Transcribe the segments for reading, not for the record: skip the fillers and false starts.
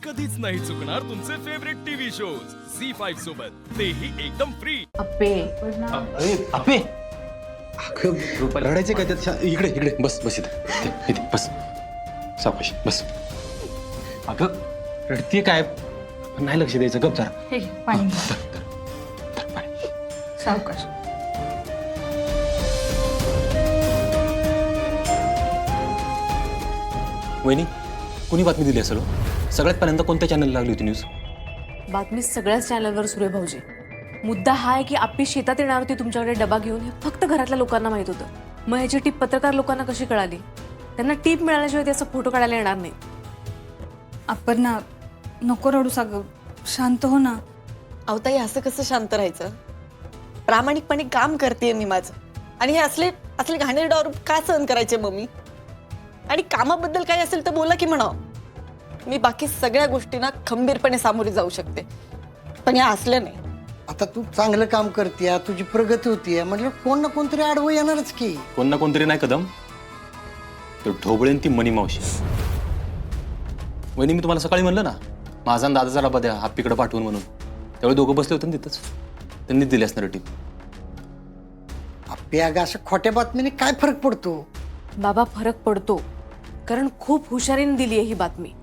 कधीच नाही चुकणार तुमचे फेवरेट टीव्ही शोज झी5 सोबत, तेही एकदम फ्री. अप्पे आपे रडायचे काय त्यात? इकडे इकडे बस बस इथे इथे बस. सावकाश बस. अगं रडतीये काय? नाही लक्ष द्यायचं, गप जरा. हे पाणी धर पाणी. सावकाश. वहिनी, कुणी बातमी दिली असेल? सगळ्यात पहिल्यांदा कोणत्या चॅनलला लागली होती न्यूज? बातमी सगळ्याच चॅनलवर सुरू आहे भाऊजी. मुद्दा हा आहे की आप्पी शेतात येणार होती तुमच्याकडे डबा घेऊन, हे फक्त घरातल्या लोकांना माहित होतं. मग ह्याची टीप पत्रकार लोकांना कशी कळाली? त्यांना टीप मिळाल्याशिवाय त्याचा फोटो काढायला येणार नाही. अपर्णा, नको रडू सागं, शांत हो ना. अहो ताई, असं कसं शांत राहायचं? प्रामाणिकपणे काम करते मी माझं, आणि हे असले असले घाणेरडे आरोप का सहन करायचे मम्मी? आणि कामाबद्दल काही असेल तर बोला की म्हणावं. मी बाकी सगळ्या गोष्टींना खंबीरपणे सामोरी जाऊ शकते, पण या असल्या नाही. आता तू चांगलं काम करते, तुझी प्रगती होतीये, म्हटलं कोण ना कोणतरी आडवं येणारच की. कोण ना कोणतरी नाही कदम, तो ढोबळेन ती मनी मावशी. वहिनी, मी तुम्हाला सकाळी म्हणलं ना माझा आणि दादाचा डबा द्या आप्पीकडे पाठवून म्हणून. त्यावेळी दोघं बसले होते ना तिथंच, त्यांनीच दिली असणार टीप. आपल्या अगं अशा खोट्या बातमीने काय फरक पडतो? बाबा, फरक पडतो, कारण खूप हुशारीने दिली आहे ही बातमी.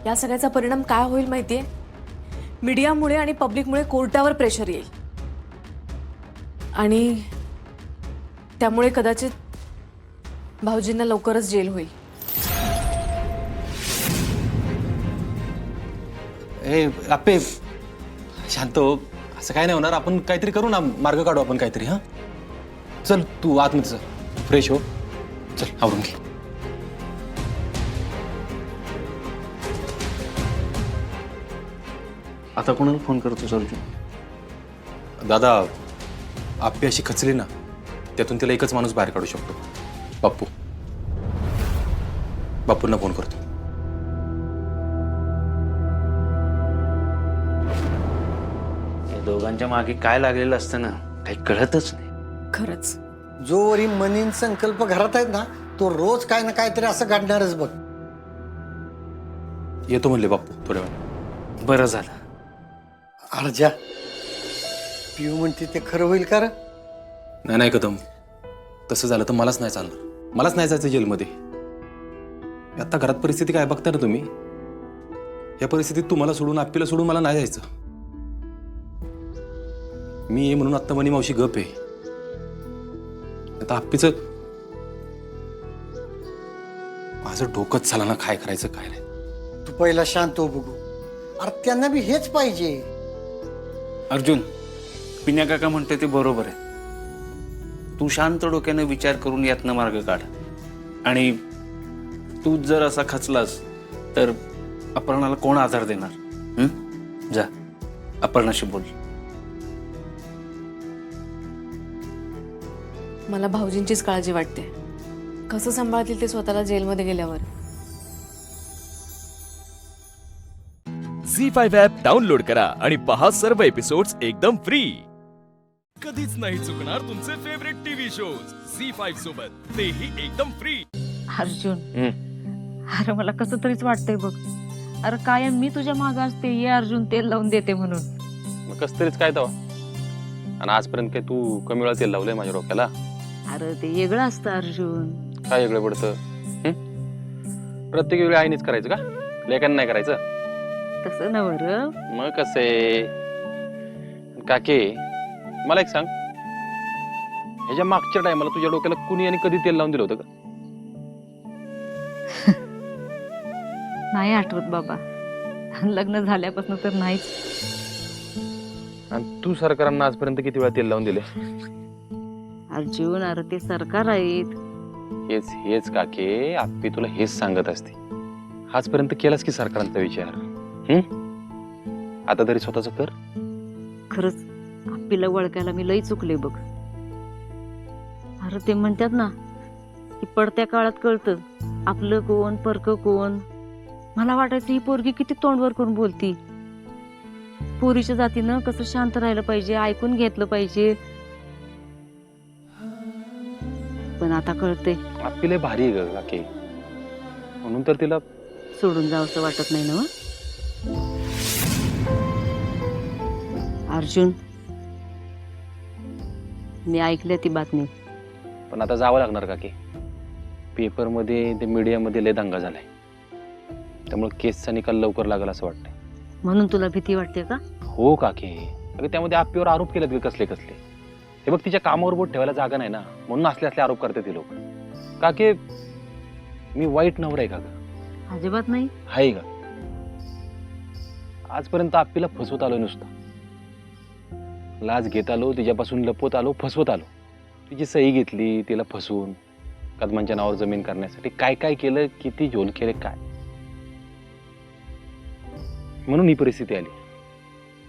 या सगळ्याचा परिणाम काय होईल माहितीये? मीडियामुळे आणि पब्लिकमुळे कोर्टावर प्रेशर येईल, आणि त्यामुळे कदाचित भाऊजींना लवकरच जेल होईल. ए आप्पे, शांत हो. असं काय नाही होणार, आपण काहीतरी करू ना, मार्ग काढू आपण काहीतरी. हां, चल तू आतमध्ये चल, फ्रेश हो. चल आवरून घे. आता कोणाला फोन करतोस अर्जुन? दादा, आप्पी अशी खचली ना, त्यातून तिला एकच माणूस बाहेर काढू शकतो, बाप्पू. बापूंना फोन करतो. या दोघांच्या मागे काय लागलेलं असतं ना, काही कळतच नाही. खरंच जोवरी मनीन संकल्प घरात आहेत ना, तो रोज काय ना काहीतरी असं घडणारच बघ. येतो म्हणले बाप्पू थोड्या वेळ. बरं झालं. अर्जा, पिऊ म्हणते ते खरं होईल का रे? नाही नाही कदम, तसं झालं तर मलाच नाही चालणार. मलाच नाही जायचं जेलमध्ये. आता घरात परिस्थिती काय बघता ना तुम्ही. या परिस्थितीत तुम्हाला सोडून, आप्पीला सोडून मला नाही जायचं. मी ये म्हणून आत्ता मनी मावशी गप आहे. आता आप्पीचं माझं डोकंच झालं ना, काय करायचं काय नाही. तू पहिला शांत हो बघू. अरे त्यांना बी हेच पाहिजे. अर्जुन, पिण्या काका म्हणते ते बरोबर आहे. तू शांत डोक्यानं विचार करून यातनं मार्ग काढ. आणि तू जर असा खचलास तर अपर्णाला कोण आधार देणार? जा, अपर्णाशी बोल. मला भाऊजींचीच काळजी वाटते. कसं सांभाळतील ते स्वतःला जेलमध्ये गेल्यावर. झी5 ॲप डाउनलोड करा आणि पहा सर्व एपिसोड्स एकदम फ्री. कधीच नाही चुकणार तुमचे फेवरेट टीव्ही शोज झी5 सोबत, तेही एकदम फ्री. अर्जुन, अरे मला कसं तरीच वाटतंय बघ. अरे कायम मी तुझ्या मागं असते, ये अर्जुन तेल लावून देते म्हणून. मग कस तरीच काय तवा. आणि आजपर्यंत काय तू कमी वेळा तेल लावलंय माझ्या डोक्याला? अरे ते वेगळं असतं अर्जुन. काय वेगळं पडतं? प्रत्येक वेळी आईनेच करायचं का? लेकांना नाही करायचं? तसं ना बरं. मग कसे काके, मला एक सांग, ह्याच्या मागच्या टायमाला तुझ्या डोक्याला कुणी आणि कधी तेल लावून दिलं होतं का? नाही आठवत बाबा, लग्न झाल्यापासून तर नाहीच. आणि तू सरकारांना आजपर्यंत किती वेळा तेल लावून दिले? अर्जुन, अरे ते सरकार आहेत. हेच हेच काके, आप्पी तुला हेच सांगत असते. आजपर्यंत केलास की सरकारांचा विचार. आता तरी स्वतःच कर. खरंच आपल्याला वळखायला मी लई चुकले बघ. अरे ते म्हणतात ना की पडत्या काळात कळतं आपलं कोण परकं कोण. मला वाटायचं ही पोरगी किती तोंडवर करून बोलती. पोरीच्या जातीनं कसं शांत राहिलं पाहिजे, ऐकून घेतलं पाहिजे. पण आता कळतंय आपली लय भारी आहे ग काके, म्हणून तर तिला सोडून जावंसं वाटत नाही ना. अर्जुन, मी ऐकली ती बातमी. पण आता जावं लागणार काकी. पेपरमध्ये ते मीडियामध्ये लय दंगा झालाय, त्यामुळे केसचा निकाल लवकर लागेल असं वाटतंय. म्हणून तुला भीती वाटते का? हो काकी, अगं त्यामध्ये आप्पीवर आरोप केलेत गे कसले कसले. हे बघ, तिच्या कामावर बोट ठेवायला जागा नाही ना, म्हणून असले असले आरोप करते ती लोक. काकी, मी वाईट नवरा आहे का ग? अजिबात नाही. आहे का? आजपर्यंत आप्पीला फसवत आलो नुसतं. लाच घेत आलो, तिच्यापासून लपवत आलो, फसवत आलो. तिची सही घेतली, तिला फसवून कदमांच्या नावावर जमीन करण्यासाठी काय काय केलं, किती झोल केले काय. म्हणून ही परिस्थिती आली.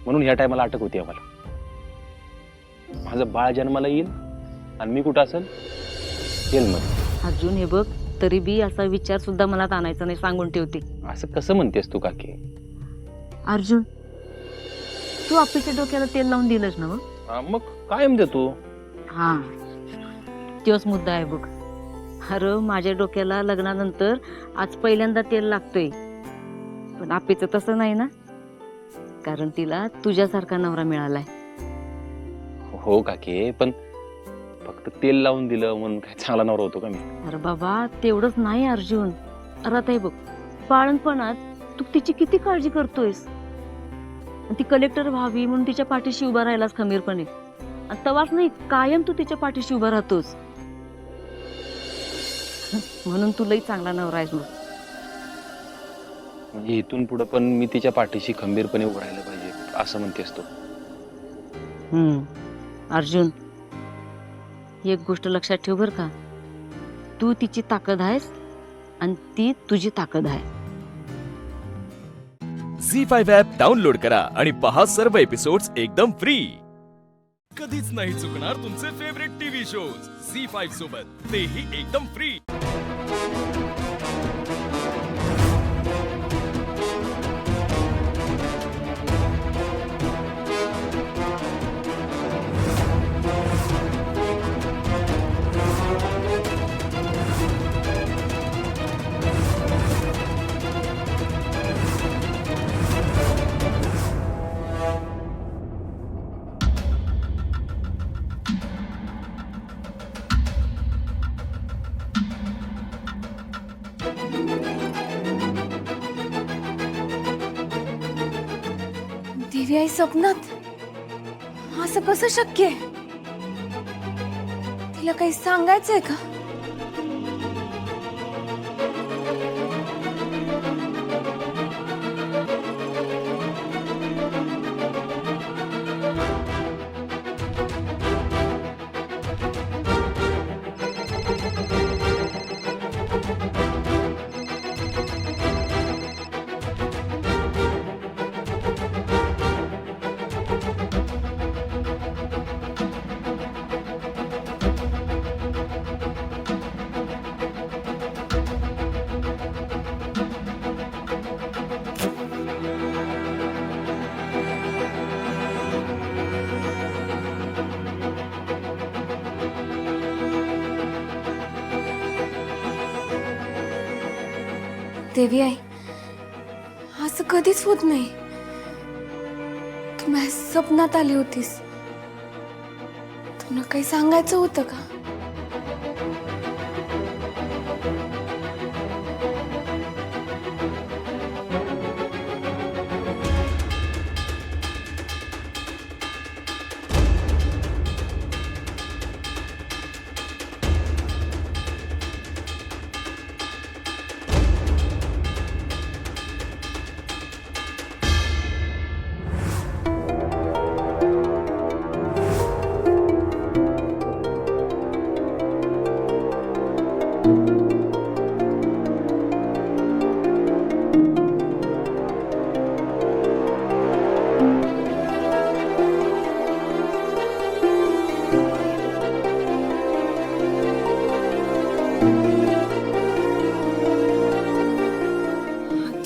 म्हणून ह्या टायमाला अटक होती आम्हाला. माझं बाळ जन्माला येईल आणि मी कुठं असेल? जेलमध्ये. अर्जुन, हे बघ, तरी बी असा विचार सुद्धा मनात आणायचा नाही, सांगून ठेवते. असं कसं म्हणतेस तू काकी? अर्जुन, तू आप्पीच्या डोक्याला तेल लावून दिलंच ना? मग कायम देतो. हा, तोच मुद्दा आहे बघ. अरे, माझ्या डोक्याला लग्नानंतर आज पहिल्यांदा तेल लागतोय, पण आप्पीचं तसं नाही ना, कारण तिला तुझ्यासारखा नवरा मिळालाय. हो काकी, पण फक्त तेल लावून दिलं म्हणून काय चांगला नवरा होतो का मी? अरे बाबा, तेवढंच नाही अर्जुन. अरे आता हे बघ, बाळणपणात तू तिची किती काळजी करतोयस. ती कलेक्टर व्हावी म्हणून तिच्या पाठीशी उभा राहिलास खंबीरपणे. आणि तवाच नाही, कायम तू तिच्या पाठीशी उभा राहतोस. म्हणून तुलाही चांगला नवरा आहेस. मग म्हणजे इथून पुढे पण मी तिच्या पाठीशी खंबीरपणे उभं राहायला पाहिजे असं म्हणतेस तू? अर्जुन, एक गोष्ट लक्षात ठेव बर का, तू तिची ताकद आहेस आणि ती तुझी ताकद आहे. झी5 ॲप डाउनलोड करा आणि पहा सर्व एपिसोड्स एकदम फ्री. कधीच नाही चुकणार तुमचे फेवरेट टीव्ही शोज झी5 सोबत, तेही एकदम फ्री. देवी आई स्वप्नात? असं कसं शक्य आहे? तिला काही सांगायचंय का? देवी आई, असं कधीच होत नाही. तू माझ्या स्वप्नात आली होतीस. तुला काही सांगायचं होतं का?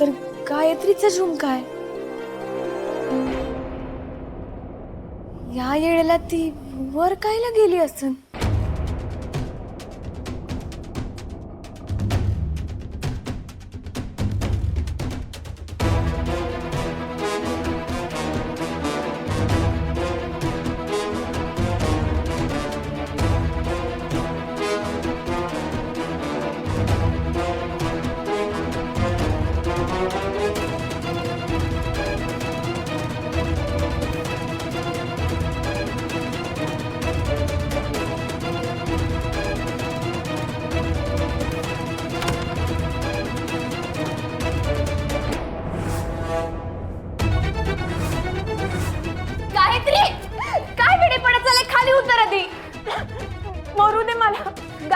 तर गायत्रीचा झुमका आहे. या येळेला ती वर कायला गेली असन?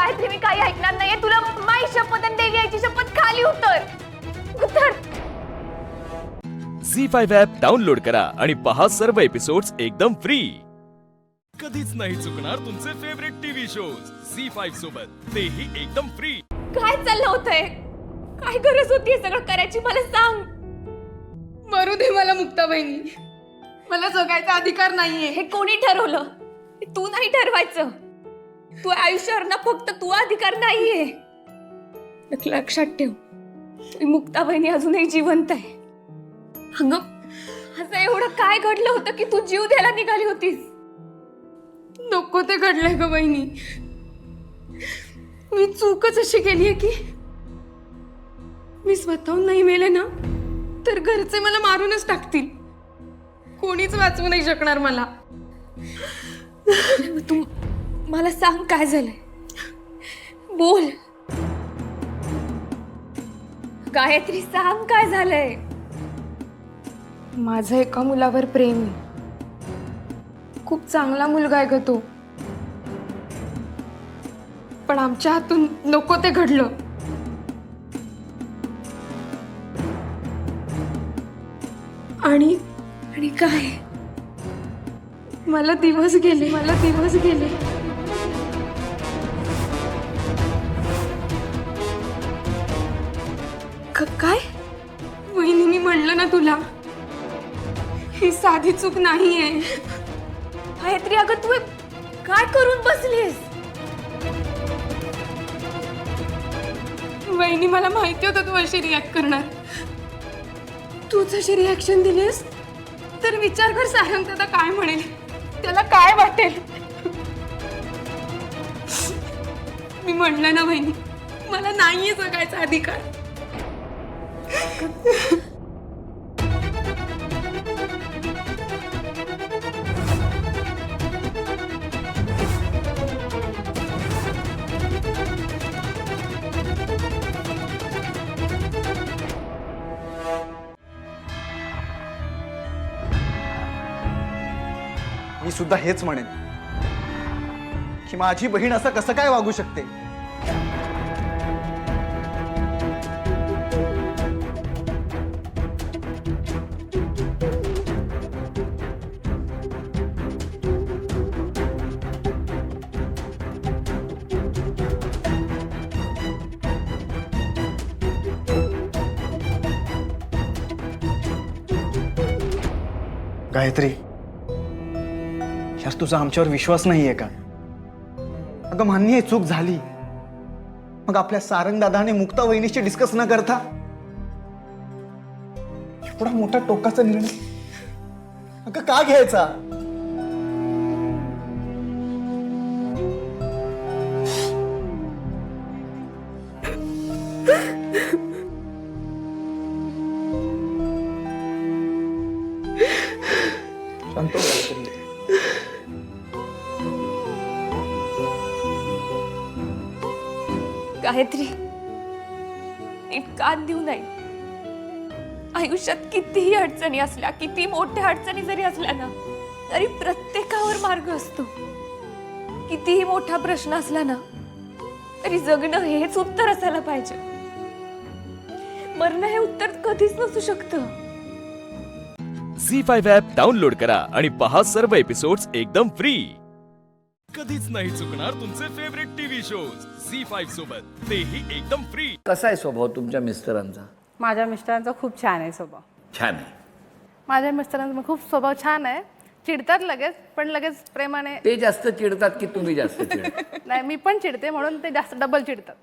गायत्री मी काही ऐकणार नाहीये. तुला माई शपथ आणि देवी आईची शपथ, खाली उतर. झी5 ॲप डाउनलोड करा आणि पहा सर्व एपिसोड्स एकदम फ्री. कधीच नाही चुकणार तुमचे फेवरेट टीव्ही शोज झी5 सोबत, तेही एकदम फ्री. काय चाललं होतंय? काय गरज होती हे सगळं करायची मला सांग. मरू दे मला मुक्ता बहिणी, मला जगायचा अधिकार नाहीये. हे कोणी ठरवलं? तू नाही ठरवायचं. तू आयुष्यावर ना फक्त तू अधिकार नाहीये. लक्षात ठेव, मुक्ता बहिणी अजूनही जिवंत आहे. अगं, असं एवढं काय घडलं होतं की तू जीव द्यायला निघाली होतीस? नको ते घडलंय ग बहिणी. मी चूकच अशी केली आहे की मी स्वतःहून नाही मेले ना तर घरचे मला मारूनच टाकतील. कोणीच वाचवू नाही शकणार मला. तू मला सांग काय झालंय, बोल. गायत्री सांग काय झालंय. माझं एका मुलावर प्रेम आहे. खूप चांगला मुलगा आहे ग तो, पण आमच्या हातून नको ते घडलं. आणि आणि काय? मला दिवस गेले. काय? वहिनीने म्हणलं ना तुला, ही साधी चूक नाहीये. गायत्री अगं तू काय करून बसलीस? वहिनी मला माहिती होतं तू अशी रिॲक्ट करणार. तूच अशी रिॲक्शन दिलीस तर विचार कर सारंग दादा काय म्हणेल, त्याला काय वाटेल. मी म्हणलं ना वहिनी, मला नाहीये जगायचा अधिकार. मी सुद्धा हेच म्हणेन की माझी बहीण असं कसं काय वागू शकते. गायत्री, यार तुझा आमच्यावर विश्वास नाहीये का? अगं मान्य आहे चूक झाली, मग आपल्या सारंग दादाने मुक्ता वहिनीशी डिस्कस न करता एवढा मोठा टोकाचा निर्णय अगं का घ्यायचा? शांत हो गायत्री. गायत्री, नीट कान देऊ नाही. आयुष्यात कितीही अडचणी असल्या, किती मोठ्या अडचणी जरी असल्या ना, तरी प्रत्येकावर मार्ग असतो. कितीही मोठा प्रश्न असला ना तरी जगणं हेच उत्तर असायला पाहिजे. मरणं हे उत्तर कधीच नसू शकतं. झी5 ॲप डाउनलोड करा आणि पहा सर्व एपिसोड्स एकदम फ्री. कधीच नाही चुकणार तुमचे फेवरेट टीव्ही शोज झी5 सोबत, तेही एकदम फ्री. कसा आहे स्वभाव तुमच्या मिस्टरांचा? माझ्या मिस्टरांचा खूप छान आहे स्वभाव. छान आहे. माझ्या मिस्टरांचा खूप स्वभाव छान आहे. चिडतात लगेच, पण लगेच प्रेमाने. ते जास्त चिडतात की तुम्ही जास्त चिडता? नाही, मी पण चिडते म्हणून ते जास्त डबल चिडतात.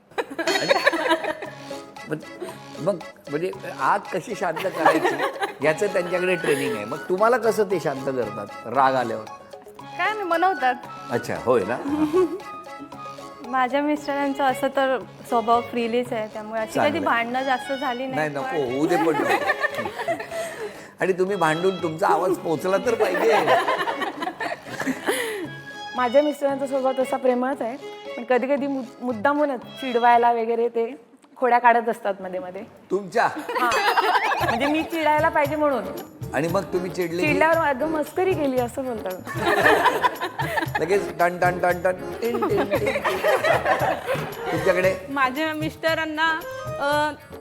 मग म्हणजे आत कशी शांत करायची याचं त्यांच्याकडे ट्रेनिंग आहे. मग तुम्हाला कसं ते शांत करतात राग आल्यावर? काय नाही, मनवतात. अच्छा, होय ना. माझ्या मिस्टरांचं असं तर स्वभाव फ्रीलीच आहे, त्यामुळे अशी कधी भांडणं जास्त झाली नाही. नको होऊ दे पण. आणि तुम्ही भांडून तुमचा आवाज पोचला तर पाहिजे. माझ्या मिस्टरांचा स्वभाव तसा प्रेमळच आहे, पण कधी कधी मुद्दामूनच चिडवायला वगैरे ते खोड्या काढत असतात मध्ये मध्ये. तुमच्या म्हणजे मी चिडायला पाहिजे म्हणून. आणि मग तुम्ही चिडले की चिडल्यावर अगं मस्करी केली असं बोलतात. लगेच टन टन टन टन टिन टिन टिन टिन. तुमच्याकडे माझ्या मिस्टरांना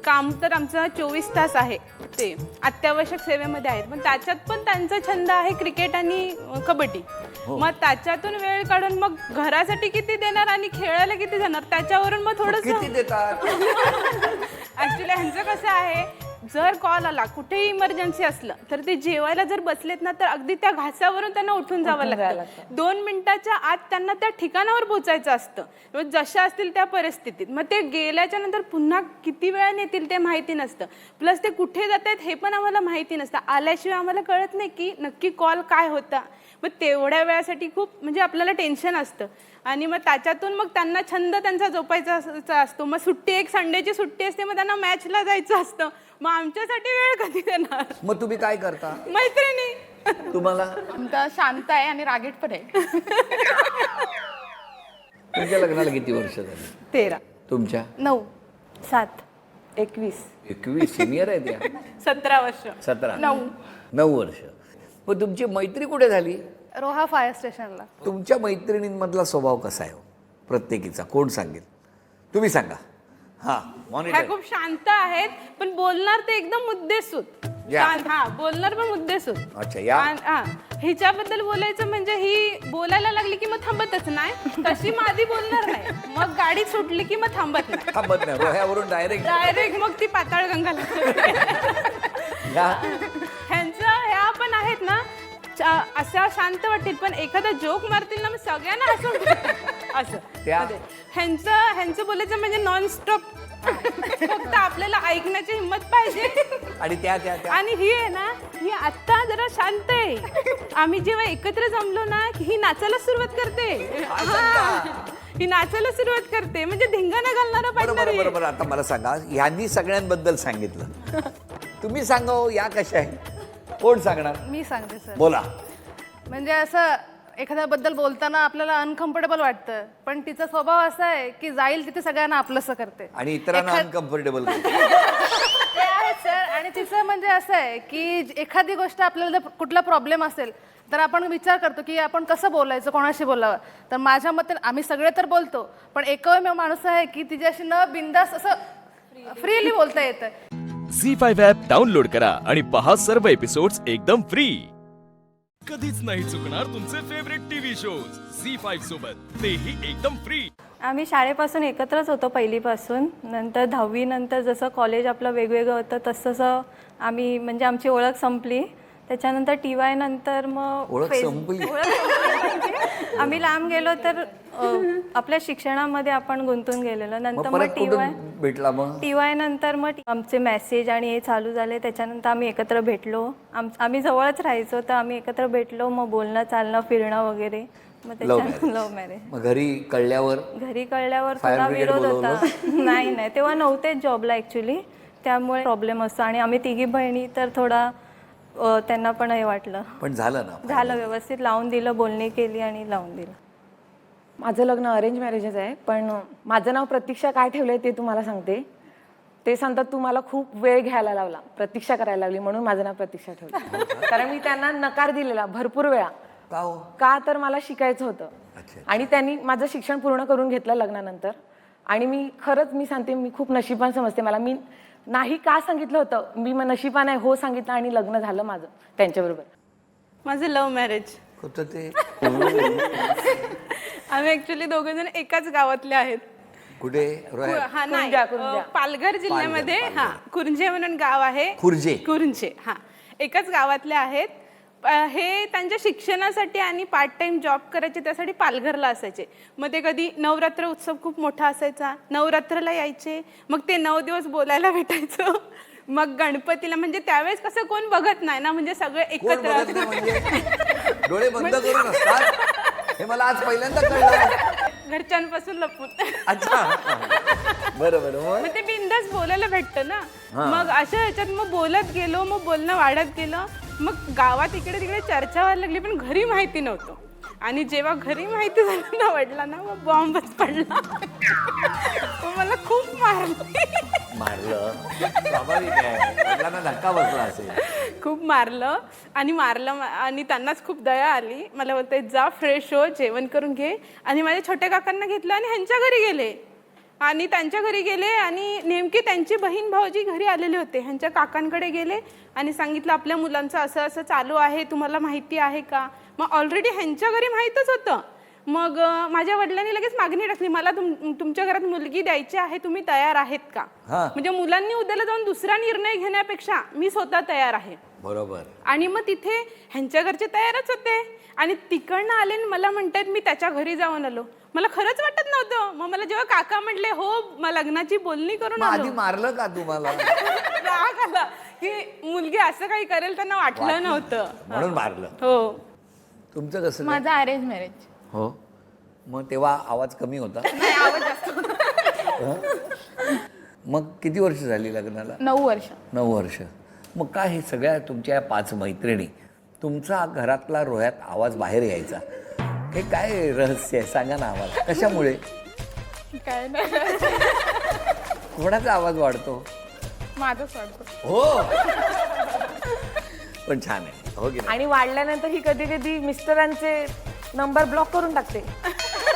काम तर आमचं 24 तास आहे, ते अत्यावश्यक सेवेमध्ये आहेत, पण त्याच्यात पण त्यांचा छंद आहे क्रिकेट आणि कबड्डी. मग त्याच्यातून वेळ काढून मग घरासाठी किती देणार आणि खेळायला किती जाणार, त्याच्यावरून मग थोडंसं किती देतात? ऍक्च्युली ह्यांचं कसं आहे, जर कॉल आला कुठेही इमर्जन्सी असलं तर ते जेवायला जर बसलेत ना तर अगदी त्या घासावरून त्यांना उठून जावं लागतं. 2 मिनिटाच्या आत त्यांना त्या ठिकाणावर पोहोचायचं असतं, मग जशा असतील त्या परिस्थितीत. मग ते गेल्याच्या नंतर पुन्हा किती वेळाने येतील ते माहिती नसतं, प्लस ते कुठे जात आहेत हे पण आम्हाला माहिती नसतं. आल्याशिवाय आम्हाला कळत नाही की नक्की कॉल काय होता. मग तेवढ्या वेळासाठी खूप म्हणजे आपल्याला टेन्शन असतं आणि मग त्याच्यातून मग त्यांना छंद त्यांचा जोपायचा असतो. मग सुट्टी, एक संडेची सुट्टी असते, मग त्यांना मॅचला जायचं असतं. मग आमच्यासाठी वेळ कधी देणार? मग तुम्ही काय करता? मैत्रिणी. तुम्हाला? आमचा शांत आहे आणि रागीट पण आहे. तुमच्या लग्नाला किती वर्ष झाली? 13. तुमच्या? 9 7 21 21. सिनियर आहे त्या. 17 वर्ष. 17. 9 वर्ष. मग तुमची मैत्री कुठे झाली? रोहा फायर स्टेशनला. तुमच्या मैत्रिणींमधला स्वभाव कसा आहे हो? प्रत्येकीचा कोण सांगेल? तुम्ही सांगा. हा, ह्या मॉनिटर. खूप शांत आहेत पण बोलणार ते एकदम मुद्देसूद. या. हा, बोलणार पण मुद्देसूद. अच्छा, या. हा, हिच्याबद्दल बोलायचं म्हणजे ही बोलायला लागली की मग थांबतच नाही, तशी मग आधी बोलणार नाही, मग गाडी सुटली की मग थांबत नाही, थांबत नाही. रोह्यावरून डायरेक्ट मग ती पाताळ गंगाला. ह्यांचं ह्या पण आहेत ना असं शांत वाटेल पण एखादा जोक मारतील ना मग सगळ्यांना हसून असं. त्या ह्यांचं बोलायचं म्हणजे नॉनस्टॉप, फक्त आपल्याला ऐकण्याची हिंमत पाहिजे. आणि त्या आणि ही आहे ना, ही आता जरा शांत आहे. आम्ही जेव्हा एकत्र जमलो ना की ही नाचायला सुरुवात करते. ही नाचायला सुरुवात करते म्हणजे धिंगाणा घालणारा पाहिजे. बरोबर. आता मला सांगा, ह्यांनी सगळ्यांबद्दल सांगितलं, तुम्ही सांगा हो, या कशा आहे? कोण सांगणार? मी सांगते सर. बोला. म्हणजे असं एखाद्याबद्दल बोलताना आपल्याला अनकम्फर्टेबल वाटतं, पण तिचा स्वभाव असा आहे की जाईल तिथे सगळ्यांना आपलंसं करते आणि इतरांना अनकम्फर्टेबल. ते आहे सर. आणि तिचं म्हणजे असं आहे की एखादी गोष्ट आपल्याला जर कुठला प्रॉब्लेम असेल तर आपण विचार करतो की आपण कसं बोलायचं, कोणाशी बोलावं. तर माझ्या मते आम्ही सगळे तर बोलतो, पण एकमेव माणूस आहे की तिच्याशी न बिंदास असं फ्रीली बोलता येतं. झी5 ॲप डाउनलोड करा आणि पहा सर्व एपिसोड्स एकदम फ्री. कधीच नाही चुकणार तुमचे फेवरेट टीव्ही शोज झी5 सोबत, तेही एकदम फ्री. आम्ही शाळेपासून एकत्रच होतो पहिलीपासून. नंतर 10वी नंतर जसं कॉलेज आपलं वेगवेगळं होतं तसं आम्ही म्हणजे आमची ओळख संपली. त्याच्यानंतर TY नंतर मग ओळख संपली. आम्ही लांब गेलो तर आपल्या शिक्षणामध्ये आपण गुंतून गेलेलो. नंतर मग भेटला. मग TY नंतर मग आमचे मेसेज आणि हे चालू झाले. त्याच्यानंतर आम्ही एकत्र भेटलो. आम्ही जवळच राहायचो तर आम्ही एकत्र भेटलो. मग बोलणं चालणं फिरणं वगैरे. मग त्याच्यानंतर लव्ह मॅरेज. मग घरी कळल्यावर थोडा विरोध होता. नाही तेव्हा नव्हते जॉबला ॲक्च्युली, त्यामुळे प्रॉब्लेम असतो. आणि आम्ही तिघी बहिणी तर थोडा त्यांना पण हे वाटलं. पण झालं ना? झालं, व्यवस्थित लावून दिलं, बोलणी केली आणि लावून दिलं. माझं लग्न अरेंज मॅरेजच आहे, पण माझं नाव प्रतीक्षा काय ठेवलंय ते तुम्हाला सांगते. ते सांगतात तू मला खूप वेळ घ्यायला लावला, प्रतीक्षा करायला लागली, म्हणून माझं नाव प्रतीक्षा ठेवलं. कारण मी त्यांना नकार दिलेला भरपूर वेळा. का तर मला शिकायचं होतं आणि त्यांनी माझं शिक्षण पूर्ण करून घेतलं लग्नानंतर. आणि मी सांगते, मी खूप नशिबान समजते. मला मी नाही का सांगितलं होतं, मी मग नशिबान आहे हो सांगितलं आणि लग्न झालं माझं त्यांच्याबरोबर. माझं लव्ह मॅरेज होतं ते. आम्ही ऍक्च्युली दोघे जण एकाच गावातले आहेत. कुठे? हा नाही, पालघर जिल्ह्यामध्ये. हा, कुरंजे म्हणून गाव आहे. कुरंजे. हा, एकाच गावातले आहेत. हे त्यांच्या शिक्षणासाठी आणि पार्ट टाइम जॉब करायचे, त्यासाठी पालघरला असायचे. मग ते कधी नवरात्र उत्सव खूप मोठा असायचा, नवरात्रला यायचे. मग ते 9 दिवस बोलायला भेटायचं. मग गणपतीला, म्हणजे त्यावेळेस कसं कोण बघत नाही ना, म्हणजे सगळे एकत्र. डोळे बंद करून असतात. हे मला आज पहिल्यांदा कळलं. घरच्यांपासून लपून. अच्छा, बरोबर. मग ते बिंदास बोलायला भेटतं ना. मग अशा ह्याच्यात मग बोलत गेलो, मग बोलणं वाढत गेलं. मग गावात इकडे तिकडे चर्चा व्हायला लागली, पण घरी माहिती नव्हतं. आणि जेव्हा घरी माहिती झालं ना वडिलांना, मग बॉम्बच पडला. मग मला खूप मारलं स्वाभाविक आहे, वडिलांना धक्का बसला असेल. खूप मारलं आणि त्यांनाच खूप दया आली. मला बोलते जा फ्रेश हो, जेवण करून घे. आणि माझ्या छोट्या काकांना घेतलं आणि ह्यांच्या घरी गेले. आणि त्यांच्या घरी गेले आणि नेमके त्यांची बहीण भाऊजी घरी आलेले होते. ह्यांच्या काकांकडे गेले आणि सांगितलं आपल्या मुलांचं असं असं चालू आहे, तुम्हाला माहिती आहे का? मग ऑलरेडी ह्यांच्या घरी माहीतच होतं. मग माझ्या वडिलांनी लगेच मागणी टाकली, मला तुमच्या घरात मुलगी द्यायची आहे, तुम्ही तयार आहेत का? म्हणजे मुलांनी उद्याला जाऊन दुसरा निर्णय घेण्यापेक्षा मी स्वतः तयार आहे. बरोबर. आणि मग तिथे ह्यांच्या घरचे तयारच होते आणि तिकडनं आले आणि मला म्हणतात मी त्याच्या घरी जाऊन आलो. मला खरंच वाटत नव्हतं. मग मला जेव्हा काका म्हटले हो मग लग्नाची बोलणी करून आधी आलो, मारलं का तुम्हाला? राग आला की मुलगी असं काही करेल, त्यांना वाटलं नव्हतं म्हणून मारलं. हो. तुमचं कसं काय? माझं अरेंज मॅरेज. हो. मग तेव्हा आवाज कमी होता? नाही, आवाज जास्त होता. मग किती वर्ष झाली लग्नाला? 9 वर्ष. 9 वर्ष. मग काय हे सगळ्या तुमच्या या 5 मैत्रिणी, तुमचा घरातला रोह्यात आवाज बाहेर यायचा, हे काय रहस्य आहे सांगा ना आम्हाला. कशामुळे? काय नाही, कोणाचा आवाज वाढतो? माझंच वाटतं. हो. पण छान आहे, हो की नाही? आणि वाढल्यानंतर ही कधी कधी मिस्टरांचे नंबर ब्लॉक करून टाकते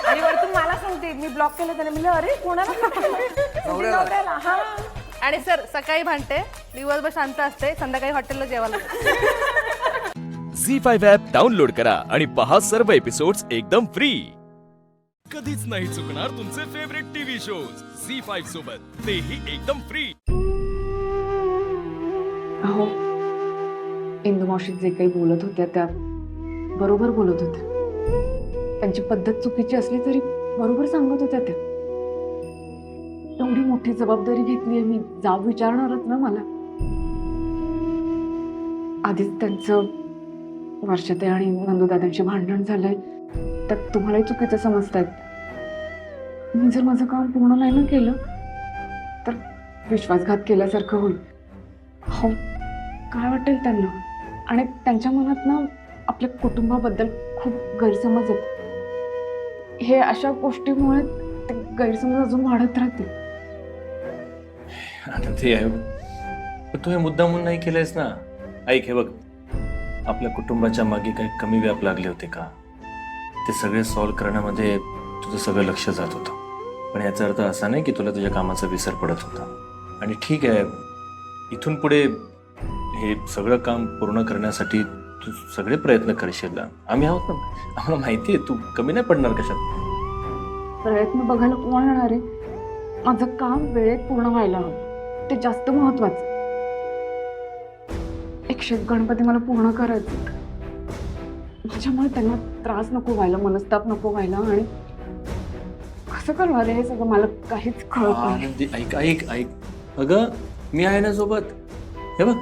आणि वरतून मला सांगते मी ब्लॉक केलं. त्याने म्हणलं अरे कोणाला block केलं? नवऱ्याला. हा. आणि सर सकाळी भांडते, दिवसभर शांत असते, संध्याकाळी हॉटेलला जेवायला जाते. झी5 ॲप डाउनलोड करा आणि पहा सर्व एपिसोड्स एकदम फ्री. कधीच नाही चुकणार तुमचे फेवरेट टीव्ही शोज झी5 सोबत, तेही एकदम फ्री. अहो, इंदू मावशी जे काही बोलत होत्या त्या बरोबर बोलत होत्या. त्यांची पद्धत चुकीची असली तरी बरोबर सांगत होत्या त्या. एवढी मोठी जबाबदारी घेतली आहे मी, जाब विचारणारच ना मला. आधीच त्यांचं वर्षाते आणि नंदूदादांशी भांडण झालंय, त्यात तुम्हालाही चुकीचं समजतायत. मी जर माझं काम पूर्ण नाही ना केलं तर विश्वासघात केल्यासारखं होईल. हो, काय वाटेल त्यांना? आणि त्यांच्या मनात ना आपल्या कुटुंबाबद्दल खूप गैरसमज आहेत. हे अशा गोष्टीमुळे ते गैरसमज अजून वाढत राहतील. आनंदी आहे, पण तू हे मुद्दामून नाही केलंयस ना. ऐक, हे बघ, आपल्या कुटुंबाच्या मागे काही कमी व्याप लागले होते का? ते सगळे सॉल्व्ह करण्यामध्ये तुझं सगळं लक्ष जात होतं. पण याचा अर्थ असा नाही की तुला तुझ्या कामाचा विसर पडत होता. आणि ठीक आहे, इथून पुढे हे सगळं काम पूर्ण करण्यासाठी तू सगळे प्रयत्न करशील. आम्ही आहोत ना, आम्हाला माहिती आहे तू कमी नाही पडणार कशात. प्रयत्न बघायला कोण येणार आहे? माझं काम वेळेत पूर्ण व्हायला हवं, ते जास्त महत्वाचं. 101 गणपती मला पूर्ण करायचे. माझ्यामुळे त्यांना त्रास नको व्हायला, मनस्ताप नको व्हायला. आणि कसं करणार आहे हे सगळं मला काहीच कळत नाही. आनंदी, ऐक ऐक ऐक, अगं मी आहे ना सोबत. हे बघ,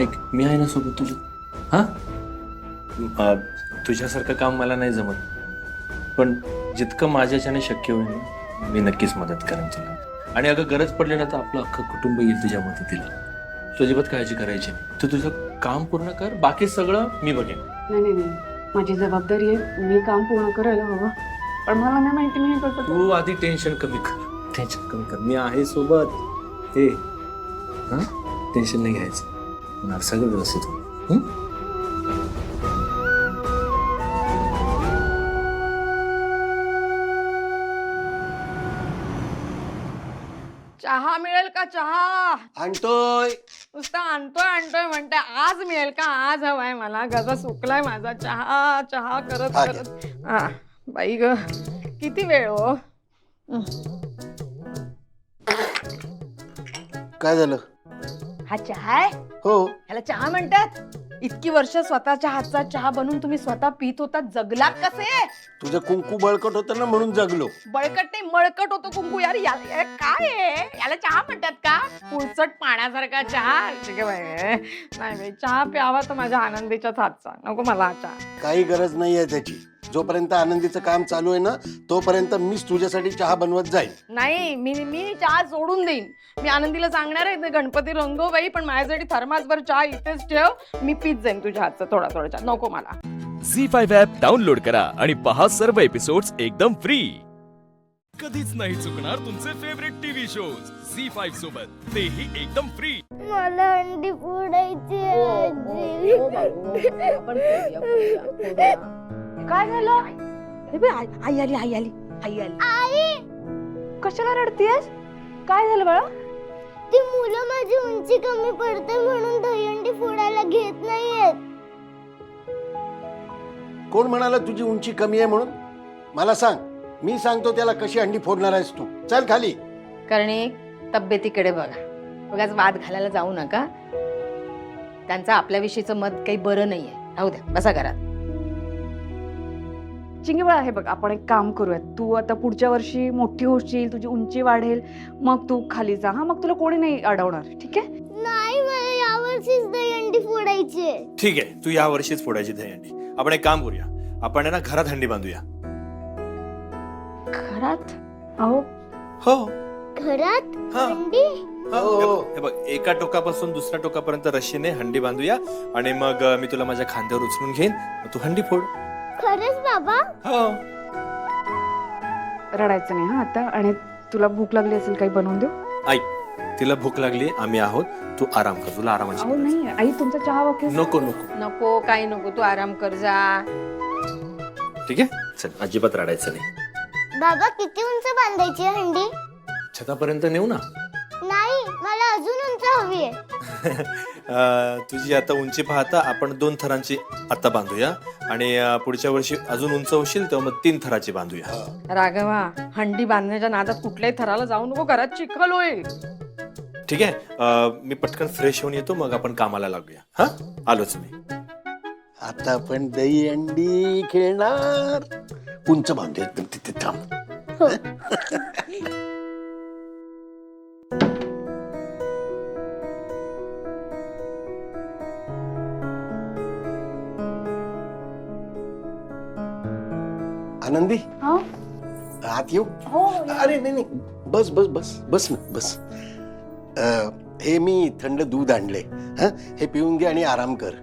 ऐक, मी आहे ना सोबत तुझ्या. हा, तुझ्यासारखं काम मला नाही जमत, पण जितकं माझ्याच्याने शक्य होईल मी नक्कीच मदत करेन तुला. आणि अगं गरज पडली ना तर आपलं अख्खं कुटुंब येईल तुझ्या मदतीला. तू अजिबात काळजी करायची नाही. तू तुझं काम पूर्ण कर, बाकी सगळं मी बघेन. नाही नाही नाही, माझी जबाबदारी आहे, मी काम पूर्ण करायला हवं. पण मला नाही माहिती मी हे कसं करू. तू आधी टेन्शन कमी कर, टेन्शन कमी कर. मी आहे सोबत. हे हा, टेन्शन नाही घ्यायचं, होणार सगळं व्यवस्थित होईल. चहा मिळेल का? चहा आणतोय. नुसता आणतोय म्हणते. आज मिळेल का? आज हवाय मला, गजा सुकलाय माझा. चहा चहा करत करत. हा बाई ग, किती वेळ हो. काय झालं? हा चहा आहे? हो. ह्याला चहा म्हणतात? इतकी वर्ष स्वतःच्या हातचा चहा बनवून तुम्ही स्वतः पित होता, जगलात कसे? तुझं कुंकू बळकट होतं ना म्हणून जगलो. बळकट नाही, मळकट होतो कुंकू. यार काय आहे? याला चहा म्हणतात का? पुळसट पाण्यासारखा चहा? ठीक आहे. नाही बाई, चहा प्यावा तर माझ्या आनंदीच्याच हातचा, नको मला चहा. काही गरज नाही आहे त्याची. जोपर्यंत आनंदीचं काम चालू आहे ना तोपर्यंत मीच तुझ्यासाठी चहा बनवत जाईल. नाही, मी चहा सोडून देईन. मी आनंदीला सांगणार आहे गणपती रंगव बाई, पण माझ्यासाठी थर्मासभर चहा इथेच ठेव, मी पीत जाईन तुझ्या हातचा थोडा चहा. नको मला. झी5 ॲप डाउनलोड करा आणि पहा सर्व एपिसोड्स एकदम फ्री. कधीच नाही चुकणार तुमचे फेवरेट टीव्ही शोज झी5 सोबत, तेही एकदम फ्री. मला अंडी फोडायची काय झालं आई आली आई आली आई आली. आई कशाला रडतीयस? काय झालं बाळा? ती मुलं माझी उंची कमी पडते म्हणून दहीहंडी फोडायला घेत नाहीयेत. कोण म्हणाला तुझी उंची कमी आहे म्हणून? मला सांग, मी सांगतो त्याला कशी अंडी फोडणार आहेस तू. चल खाली. कर्णिक, तब्येतीकडे बघा. उगाच वाद घालायला जाऊ नका. त्यांचं आपल्याविषयीचं मत काही बरं नाहीये. राहू द्या, बसा घरात. चिंगीबाळा, हे बघ, आपण एक काम करूयात. तू आता पुढच्या वर्षी मोठी होशील, तुझी उंची वाढेल, मग तू खाली जा. हा, मग तुला कोणी नाही अडवणार. ठीक आहे? नाही, मला यावर्षीच दहीहंडी फोडायची. ठीक आहे, तू या वर्षीच फोडायची दहीहंडी. आपण एक काम करूया, आपण आहे ना घरात हंडी बांधूया. घरात? अहो, हो घरात हा. हंडी? हे बघ, एका टोकापासून दुसऱ्या टोकापर्यंत रशीने हंडी बांधूया आणि मग मी तुला माझ्या खांद्यावर उचलून घेईन, मग तू हंडी फोड. खरंच बाबा? हो. रडायचं नाही हा आता. आणि तुला भूक लागली असेल, काही बनवून देऊ? आई, तिला भूक लागली, आम्ही आहोत, तू आराम कर, तुला आरामाची अहो गरज आहे. नाही आई, तुमचा चहा वगैरे नको नको, नको, काही नको, तू आराम कर जा. ठीक आहे, चल, अजिबात रडायचं नाही. बाबा, किती उंच बांधायची आहे हंडी? छतापर्यंत नेऊ ना. नाही, मला अजून उंच हवी आहे. तुझी आता उंची पाहता आपण 2 थरांची आता बांधूया आणि पुढच्या वर्षी अजून उंच होशील तेव्हा मग 3 थराची बांधूया. राघवा, हंडी बांधण्याच्या नादात कुठल्याही थराला जाऊ नको, घरात चिखल होईल. ठीक आहे, मी पटकन फ्रेश होऊन येतो, मग आपण कामाला लागूया. हा, आलोच मी. आता आपण दही अंडी खेळणार. उंच बांधूया एकदम, तिथे थांब. आनंदी, आत येऊ? अरे नाही नाही, बस बस बस बस ना बस. हे मी थंड दूध आणले, हे पिऊन घे आणि आराम कर.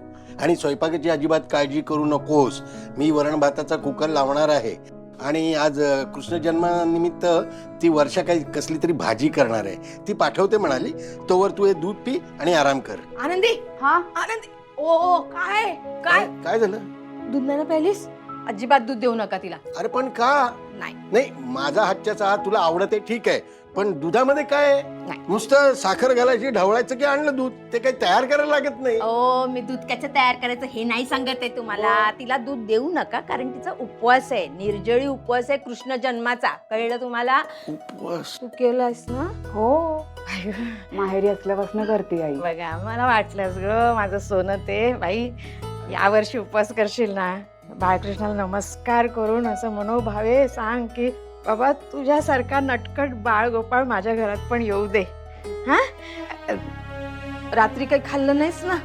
आणि स्वयंपाकाची अजिबात काळजी करू नकोस. मी वरण भाताचा कुकर लावणार आहे आणि आज कृष्ण जन्मानिमित्त ती वर्षा काही कसली तरी भाजी करणार आहे, ती पाठवते म्हणाली. तोवर तू हे दूध पी आणि आराम कर. आनंदी, हा, आनंदी. ओ काय काय काय झालं? दूध नाही ना प्यायलीस? अजिबात दूध देऊ नका तिला. अरे पण का? नाही नाही, माझा हातच्या चहा तुला आवडत आहे, ठीक आहे, पण दुधामध्ये काय आहे? नाही. नुसतं साखर घालायची, ढवळायचं की आणलं दूध, ते काही तयार करायला लागत नाही. ओ, मी दूध कसं तयार करायचं हे नाही सांगत आहे तुम्हाला. तिला दूध देऊ नका, कारण तिचा उपवास आहे, निर्जळी उपवास आहे कृष्ण जन्माचा. कळलं तुम्हाला? उपवास? तू केलास ना? हो, माहेरी असल्यापासून करते आई. बघा, मला वाटलंच ग, माझं सोनं ते. बाई, यावर्षी उपवास करशील ना, बाळकृष्णाला नमस्कार करून असं मनोभावे सांग की बाबा, तुझ्यासारखा नटखट बाळ गोपाळ माझ्या घरात पण येऊ दे. हा, रात्री काही खाल्लं नाहीस ना?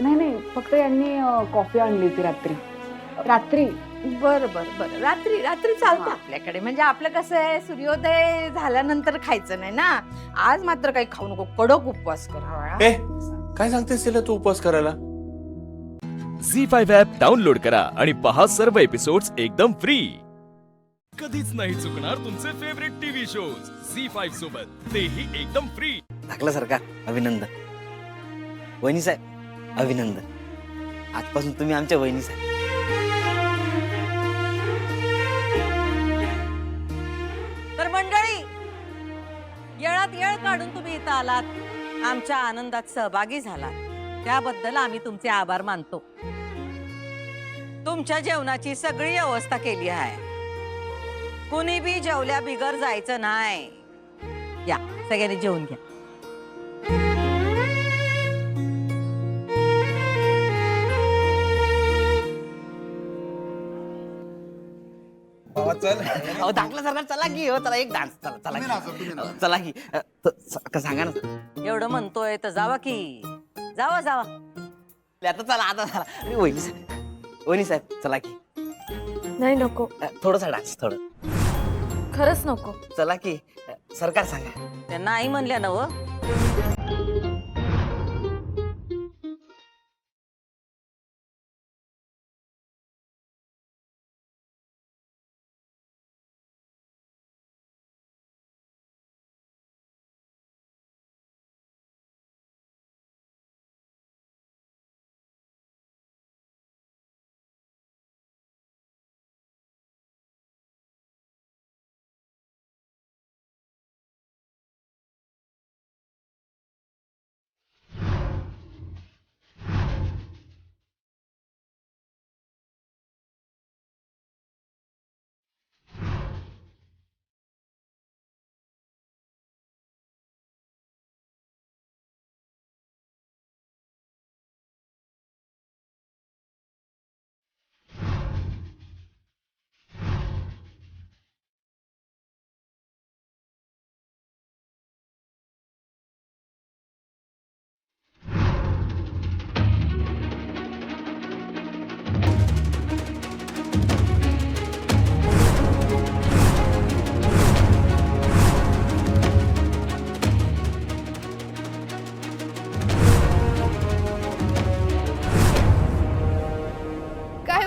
नाही नाही, फक्त यांनी कॉफी आणली होती रात्री. रात्री? बरं बरं बरं, रात्री रात्री चालतं आपल्याकडे. म्हणजे आपलं कसं आहे, सूर्योदय झाल्यानंतर खायचं नाही ना. आज मात्र काही खाऊ नको, कडक उपवास कर. ए, काय सांगतेस तिला तू उपवास करायला? झी5 ॲप डाउनलोड करा आणि पहा सर्व एपिसोड्स एकदम फ्री. कधीच नाही चुकणार तुमचे फेवरेट टीव्ही शोज झी5 सोबत, तेही एकदम फ्री. टाकलं सरकार, अभिनंदन. वहिनी साहेब, अभिनंदन. आजपासून तुम्ही आमच्या वहिनी साहेब. तर मंडळी, येळात येळ काढून तुम्ही इथं आलात, आमच्या आनंदात सहभागी झालात, त्याबद्दल आम्ही तुमचे आभार मानतो. तुमच्या जेवणाची सगळी व्यवस्था केली आहे. कुणी बी जेवल्या बिगर जायचं नाही. या, सगळ्यांनी जेवून घ्या. चल, दाखला सरकार, चला की. हो, चला एक डान्स. चला चला चला की. सांगा ना. एवढं म्हणतोय तर जावा की. जावा जावा. आता चला, आता चला. अरे वहिनी साहेब, चला की. नाही, नको. थोडंसं डान्स, थोडं. खरंच नको. चला की. सरकार सांगा. त्यांना आई म्हणल्या ना व.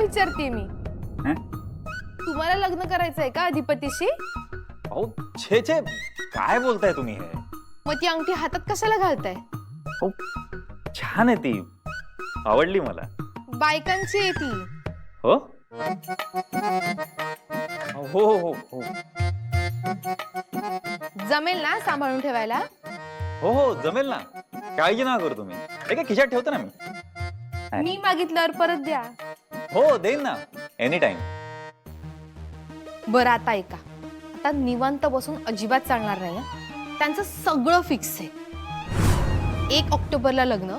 विचारते मी. तुम्हाला लग्न करायचंय का अधिपतीशी? अहो छे छे, काय बोलताय तुम्ही हे? मग ती अंगठी हातात कशाला घालताय? अहो, छान आहे ती, आवडली मला. बायकांची आहे ती. हो हो हो हो जमेल ना सांभाळून ठेवायला? हो हो जमेल ना, काळजी नका करू तुम्ही. काय खिशात ठेवतो ना मी. मी मागितल्यावर परत द्या. हो देईन ना, एनी टाइम. बरं आता ऐका, आता निवांत बसून अजिबात चालणार नाही. त्यांचं सगळं फिक्स आहे. 1 ऑक्टोबरला लग्न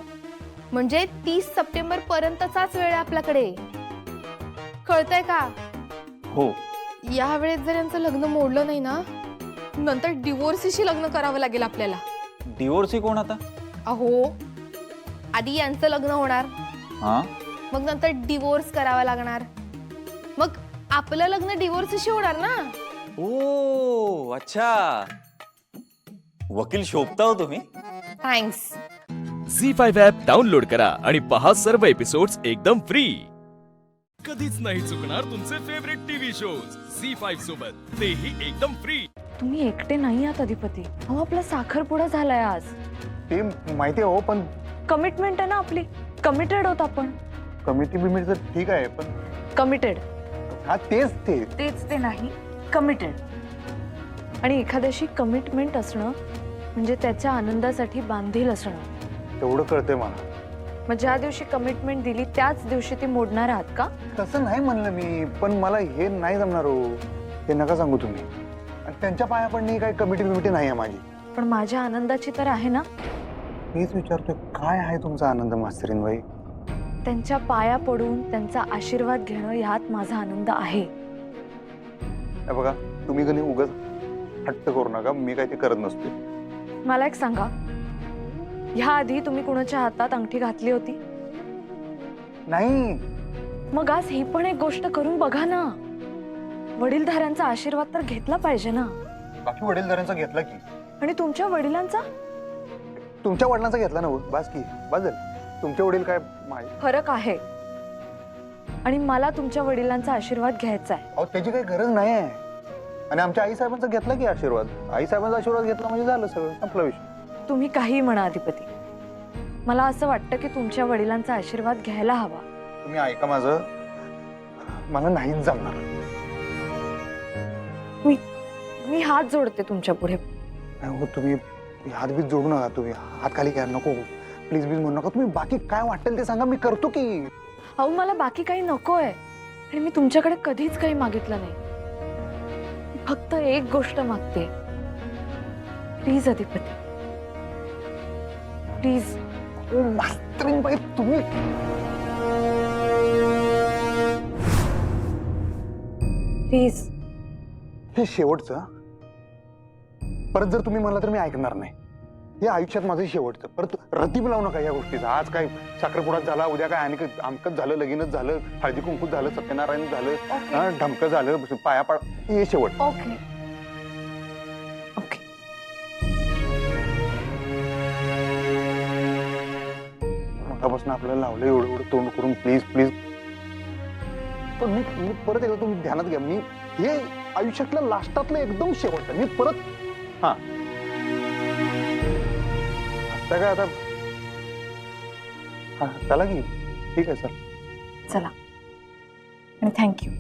म्हणजे 30 सप्टेंबर पर्यंतचाच वेळ आहे आपल्याकडे. कळतंय का? हो. या वेळेत जर यांचं लग्न मोडलं नाही ना, नंतर डिवोर्सीशी लग्न करावं लागेल आपल्याला. डिवोर्सी कोण आता? अहो, आधी यांचं लग्न होणार, हा मग नंतर डिवोर्स करावा लागणार, मग आपलं लग्न डिवोर्सशी होणार ना. ओ अच्छा, वकील शोभता हो तुम्ही. थँक्स. झी5 ॲप डाउनलोड करा आणि पहा सर्व एपिसोड्स एकदम फ्री. कधीच नाही चुकणार तुमचे फेवरेट टीव्ही शोज झी5 सोबत, तेही एकदम फ्री. तुम्ही एकटे नाही आहात अधिपती. अहो आपला साखरपुडा झालाय आज. ते माहिती आहे हो, पण कमिटमेंट आहे ना आपली. कमिटेड होत आपण. कमिटी बिमिटी तर ठीक आहे, पण कमिटेड हा तेच ते तेच ते नाही, कमिटेड. आणि एखाद्याशी कमिटमेंट असणं म्हणजे त्याच्या आनंदासाठी बांधील असणं. तेवढं कळतंय मला. मग ज्या दिवशी कमिटमेंट दिली त्याच दिवशी ती मोडणार आहात का? तसं नाही म्हणलं मी, पण मला हे नाही जमणार हो. हे नका सांगू तुम्ही. आणि त्यांच्या पाया पडणे काही कमिटी बिमिटी नाही आहे माझी. पण माझ्या आनंदाची तर आहे ना. मीच विचारतोय, काय आहे तुमचा आनंद मास्तरीन बाई? त्यांच्या पाया पडून त्यांचा आशीर्वाद घेणं ह्यात माझा आनंद आहे. हे बघा, तुम्ही कधी उगाच हट्ट करू नका, मी काय ते करत नसते. मला एक सांगा, ह्या आधी तुम्ही कुणाच्या हातात अंगठी घातली होती? नाही. मग आज ही पण एक गोष्ट करून बघा ना. वडीलधाऱ्यांचा आशीर्वाद तर घेतला पाहिजे ना. बाकी वडीलधाऱ्यांचा घेतला की. आणि तुमच्या वडिलांचा? तुमच्या वडिलांचा घेतला ना, बास की, बास झालं. तुमचे वडील काय फरक आहे. आणि मला तुमच्या वडिलांचा आशीर्वाद घ्यायचा आहे. अहो त्याची काही गरज नाही आहे. आणि आमच्या आई साहेबांचा घेतला की आशीर्वाद. आई साहेबांचा आशीर्वाद घेतला म्हणजे झालं, सगळं संपला विषय. तुम्ही काही म्हणा अधिपती, मला असं वाटतं की तुमच्या वडिलांचा आशीर्वाद घ्यायला हवा. तुम्ही ऐका माझं, मला नाहीच जमणार. मी हात जोडते तुमच्या पुढे. हो तुम्ही हात बीत जोडू नका. तुम्ही हात खाली घ्या, नको प्लीज प्लीज म्हणू नका. तुम्ही बाकी काय वाटेल ते सांगा, मी करतो की. अहो मला बाकी काही नकोय. आणि मी तुमच्याकडे कधीच काही मागितलं नाही. फक्त एक गोष्ट मागते, प्लीज अधिपती, प्लीज. मास्तरीन बाई तुम्ही. प्लीज. हे शेवटचं. परत जर तुम्ही म्हणला तर मी ऐकणार नाही. हे आयुष्यात माझं शेवटचं. परत रतीब लावू नका या गोष्टीचा. आज काय साखरपुडाच झाला, उद्या काय आणि आमकच झालं, लगीनच झालं, हळदी कुंकूच झालं, सत्यनारायण झालं, ढमकं झालं, पाया पाड. हे शेवट. Okay okay. मगापासून आपल्याला लावलं एवढं एवढं तोंड करून, प्लीज प्लीज. पण मी परत एकदा तुम्ही ध्यानात घ्या, मी हे आयुष्यातलं लास्टातलं एकदम शेवटचं. मी परत हा काय आता हा चला की. ठीक आहे सर, चला. आणि थँक्यू.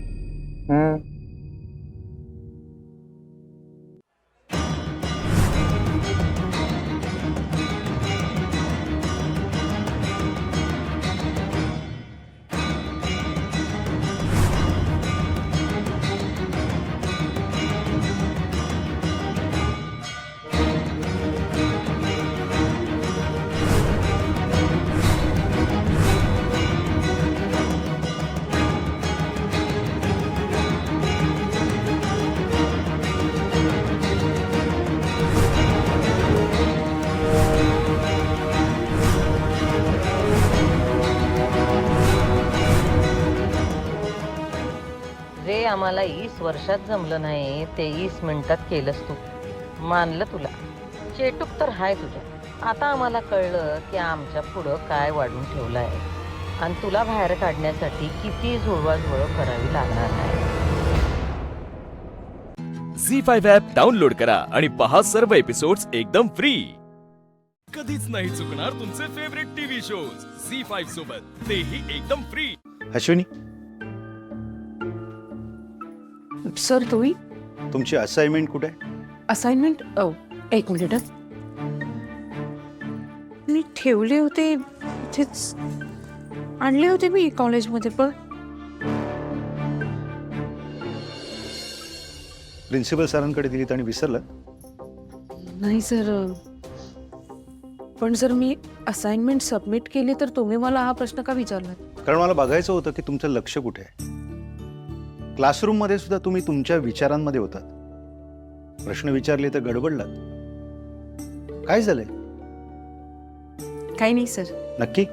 जे आम्हाला 20 वर्षात जमलं नाही ते 20 मिनिटात केलंस तू. मानलं तुला. चेटूक तर हाय तुझ्या. आता आम्हाला कळलं की आमच्या पुढं काय वाढून ठेवलं आहे. आणि तुला बाहेर काढण्यासाठी किती जुळवाजुळव करावी लागणार आहे. झी5 ॲप डाउनलोड करा आणि पहा सर्व एपिसोड्स एकदम फ्री. कधीच नाही चुकणार तुमचे फेवरेट टीव्ही शोज झी5 सोबत, तेही एकदम फ्री. अश्विनी, सर तुम्ही तुमची असाइनमेंट कुठे आहे? असाइनमेंट एक मिनिट. मी ठेवले होते इथेच, आणले होते मी कॉलेजमध्ये. पण प्रिन्सिपल सरांकडे दिलीत आणि विसरलं? नाही सर, पण सर मी असाइनमेंट सबमिट केली तर तुम्ही मला हा प्रश्न का विचारला? कारण मला बघायचं होतं की तुमचं लक्ष कुठे आहे. क्लासरूममध्ये सुद्धा तुम्ही तुमच्या विचारांमध्ये होतात. प्रश्न विचारले तर गडबडलात. काय झालंय? काही नाही सर. नक्की?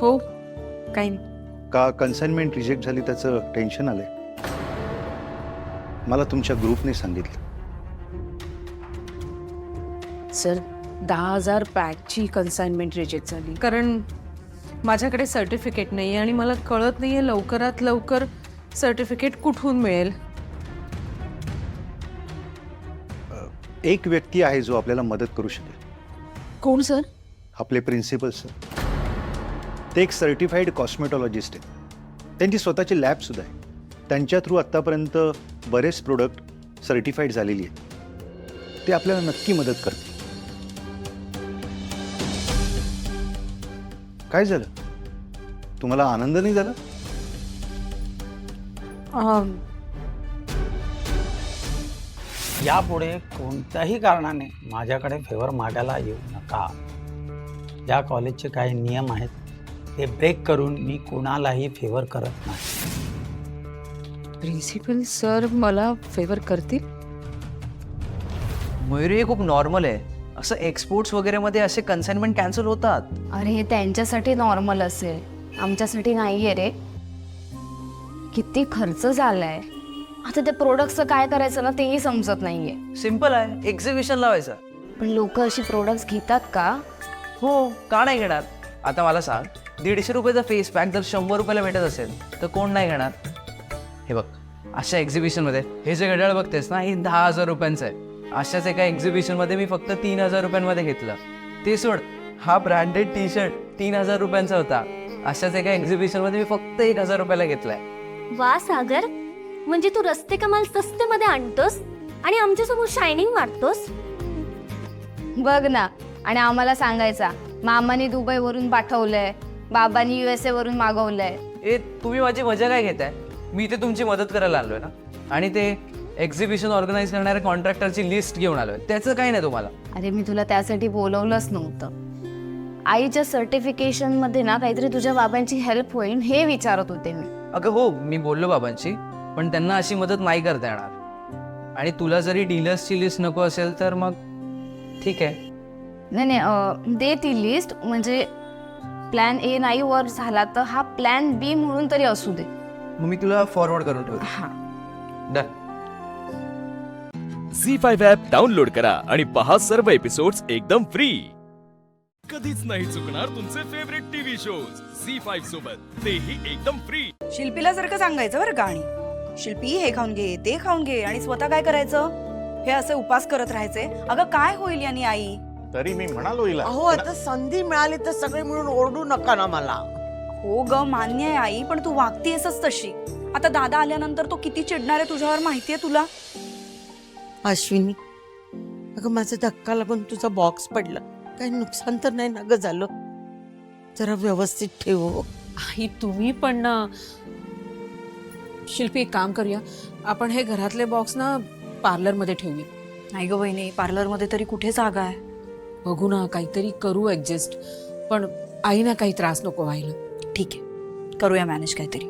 हो, काही नाही. का कन्साइनमेंट रिजेक्ट झाली त्याचं टेन्शन आलंय? मला तुमच्या ग्रुपने सांगितलं. सर 10,000 पॅकची कन्साइनमेंट रिजेक्ट झाली कारण माझ्याकडे सर्टिफिकेट नाही आहे आणि मला कळत नाही आहे लवकरात लवकर सर्टिफिकेट कुठून मिळेल. एक व्यक्ती आहे जो आपल्याला मदत करू शकेल. कोण सर? आपले प्रिन्सिपल सर. ते एक सर्टिफाईड कॉस्मेटॉलॉजिस्ट आहेत. त्यांची स्वतःची लॅब सुद्धा आहे. त्यांच्या थ्रू आत्तापर्यंत बरेच प्रोडक्ट सर्टिफाईड झालेली आहेत. ते आपल्याला नक्की मदत करतील. काय झालं? तुम्हाला आनंद नाही झाला? यापुढे कोणत्याही कारणाने माझ्याकडे फेवर मागायला येऊ नका. या कॉलेजचे काही नियम आहेत ते ब्रेक करून मी कोणालाही फेवर करत नाही. प्रिन्सिपल सर मला फेवर करतील? मयुरी, हे खूप नॉर्मल आहे. असं एक्सपोर्ट्स वगैरे मध्ये असे कन्साइनमेंट कॅन्सल होतात. अरे हे त्यांच्यासाठी नॉर्मल असेल, आमच्यासाठी नाहीये रे. किती खर्च झालाय. आता त्या प्रोडक्टचं काय करायचं ना तेही समजत नाहीये. सिम्पल आहे, एक्झिबिशन लावायचं. पण लोक अशी प्रोडक्ट्स घेतात का? हो, का नाही घेणार? आता मला सांग, 150 रुपयाचा फेस पॅक जर 100 रुपयाला भेटत असेल तर कोण नाही घेणार? हे बघ, अशा एक्झिबिशनमध्ये हे जे घड्याळ बघतेस ना, हे 10,000 रुपयांचं आहे. अशाच एका एक्झिबिशनमध्ये मी फक्त 3,000 रुपयांमध्ये घेतलं. ते सोड, हा ब्रँडेड टी शर्ट 3,000 रुपयांचा होता. अशाच एका एक्झिबिशनमध्ये मी फक्त 1,000 रुपयाला घेतलाय. वा सागर, म्हणजे तू रस्ते कमाल सस्तेमध्ये आणतोस आणि आमच्यासमोर शायनिंग मारतोस. बघ ना, आणि आम्हाला सांगायचा मामाने दुबईवरून पाठवलंय, बाबांनी USA वरून मागवलंय. तुम्ही माझी मजा काय घेताय? मी इथे तुमची मदत करायला आलोय ना, आणि ते एक्झिबिशन ऑर्गनाईज करणाऱ्या कॉन्ट्रॅक्टरची लिस्ट घेऊन आलोय. त्याचं काही नाही तुम्हाला. अरे मी तुला त्यासाठी बोलवलंच नव्हतं. आईच्या सर्टिफिकेशन मध्ये ना काहीतरी तुझ्या बाबांची हेल्प होईल हे विचारत होते मी. अगं हो, मी बोललो बाबांशी, पण त्यांना अशी मदत नाही करता येणार. आणि तुला जरी डीलर्सची लिस्ट नको असेल तर मग ठीक आहे. नाही, दे ती लिस्ट. म्हणजे प्लॅन A नाही वर झाला तर हा प्लॅन B म्हणून तरी असू दे. मग मी तुला फॉरवर्ड करून ठेवतो. हा, डन. झी5 ॲप डाउनलोड करा आणि पहा सर्व एपिसोड्स एकदम फ्री. कधीच नाही चुकणार तुमचे फेवरेट टीव्ही शोज झी5 सोबत, तेही एकदम फ्री. शिल्पीला सारखं सांगायचं बरं का, आणि शिल्पी हे खाऊन घे, ते खाऊन घे, आणि स्वतः काय करायचं? हे असे उपास करत राहायचे. अगं काय होईल यानी आई? तरी मी म्हणालो हिला. अहो, आता संधी मिळाली तर सगळे मिळून ओरडू नका ना मला. हो ग, मान्य आहे आई, पण तू वागतेसच तशी. आता दादा आल्यानंतर तो किती चिडणार आहे तुझ्यावर माहितीये तुला. अश्विनी, अगं माझा धक्का लागून तुझा बॉक्स पडला. काही नुकसान तर नाही ना ग झालं? जरा व्यवस्थित ठेव. आई तुम्ही पण ना. शिल्पी, एक काम करूया, आपण हे घरातले बॉक्स ना पार्लरमध्ये ठेवूया. नाही ग बहिणी, पार्लरमध्ये तरी कुठे जागा आहे? बघू ना, काहीतरी करू ऍडजस्ट. पण आईना काही त्रास नको व्हायला. ठीक आहे, करूया मॅनेज काहीतरी.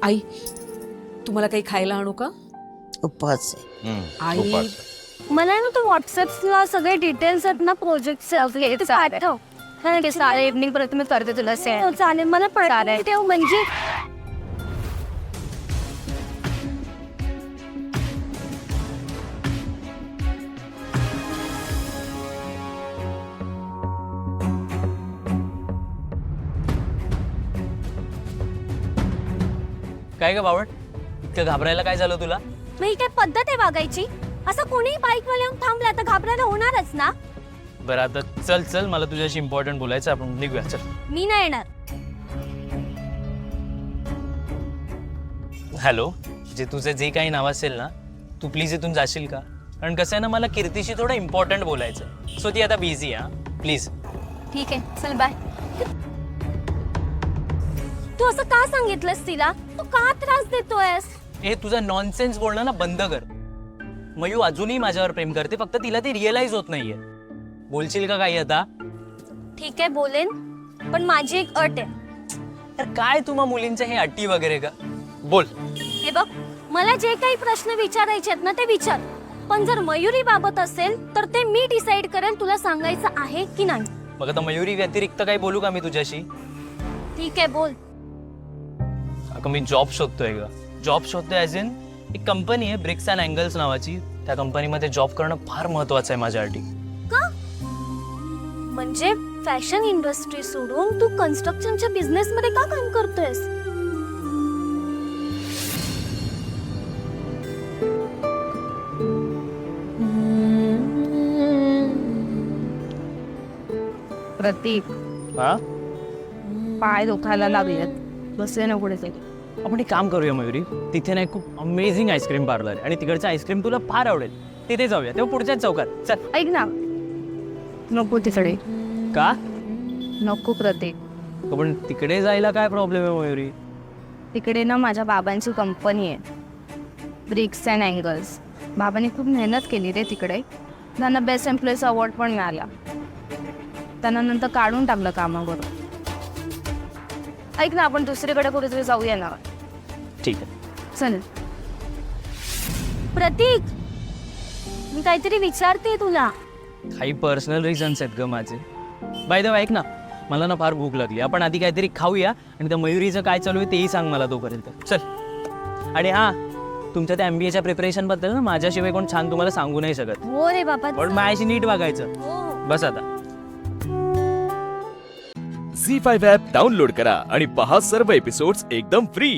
आई, तुम्हाला काही खायला आणू का? उपवास आई, मला ना तो व्हॉट्सअपला सगळे डिटेल्स आहेत ना प्रोजेक्ट पाठव. चालेल, इव्हनिंग पर्यंत मी करते तुला सेंड. चालेल, मला पण ठेव. म्हणजे काय ग बावट, इतकं घाबरायला काय झालं तुला? मग ही काय पद्धत आहे वागायची? असं कोणीही बाईकवाला येऊन थांबला तर घाबरायला होणारच ना. बरं आता चल चल, मला तुझ्याशी इम्पॉर्टंट बोलायचं, आपण निघूया चल. मी नाही येणार. हॅलो, जे तुझं जे काही नाव असेल ना, तू प्लीज इथून जाशील का? कारण कसं आहे ना, मला कीर्तीशी थोडं इम्पॉर्टंट बोलायचं, सो ती आता बिझी आहे. प्लीज. ठीक आहे, चल बाय. तू असं का सांगितलंस तिला? तू का त्रास देतोयस? हे तुझं नॉनसेन्स बोलणं ना बंद कर. मयू अजूनही माझ्यावर प्रेम करते, फक्त तिला ते रिअलाइज होत नाहीये. बोलशील का काही आता? ठीक आहे बोलेन, पण माझी एक अट आहे. तर काय तुम्हा मुलींचे हे अटी वगैरे का? बोल. हे बघ, मला जे काही प्रश्न विचारायचे आहेत ना ते विचार, पण जर मयुरी बाबत असेल तर ते मी डिसाईड करेन तुला सांगायचं आहे की नाही. मग आता मयुरी व्यतिरिक्त काही बोलू का मी तुझ्याशी? ठीक आहे बोल. अगं मी जॉब शोधतोय ग. जॉब शोधतोय ॲज इन एक कंपनी आहे ब्रिक्स अँड अँगल्स नावाची, त्या कंपनीमध्ये जॉब करणं फार महत्वाचं आहे माझ्यासाठी. का? म्हणजे फॅशन इंडस्ट्री सोडून तू कन्स्ट्रक्शनच्या बिझनेस मध्ये का काम करतोयस? प्रतीक, हा, पाय दुखायला लागलेत, बसे ना पुढे तरी. आपण एक काम करूया मयुरी, तिथे ना एक खूप अमेझिंग आईस्क्रीम पार्लर आहे आणि तिकडचं आईस्क्रीम तुला फार आवडेल. तिथे जाऊया, तेव्हा पुढच्याच चौकात. चल. ऐक ना, नको तिकडे. का? नको प्रतीक. पण तिकडे जायला काय प्रॉब्लेम आहे मयुरी? तिकडे ना माझ्या बाबांची कंपनी आहे, ब्रिक्स अँड अँगल्स. बाबांनी खूप मेहनत केली रे तिकडे. त्यांना बेस्ट एम्प्लॉईज अवॉर्ड पण मिळाला. त्यांना नंतर काढून टाकलं कामावरून. ऐक ना, आपण दुसरीकडे कुठेतरी जाऊया ना. ठीक आहे, चल. प्रतीक, मी काहीतरी विचारते तुला. काही पर्सनल रिझन्स आहेत ग माझे. बाय द वे ऐक ना, मला ना फार भूक लागली. आपण आधी काहीतरी खाऊया आणि त्या मयुरीचं काय चालू आहे तेही सांग मला तोपर्यंत. चल. आणि हा, तुमच्या त्या MBAच्या प्रिपरेशन बद्दल ना माझ्याशिवाय कोण छान तुम्हाला सांगू नाही शकत. हो रे बाबा, पण माझ्याशी नीट वागायचं. बस आता. झी5 ॲप डाउनलोड करा आणि पहा सर्व एपिसोड्स एकदम फ्री.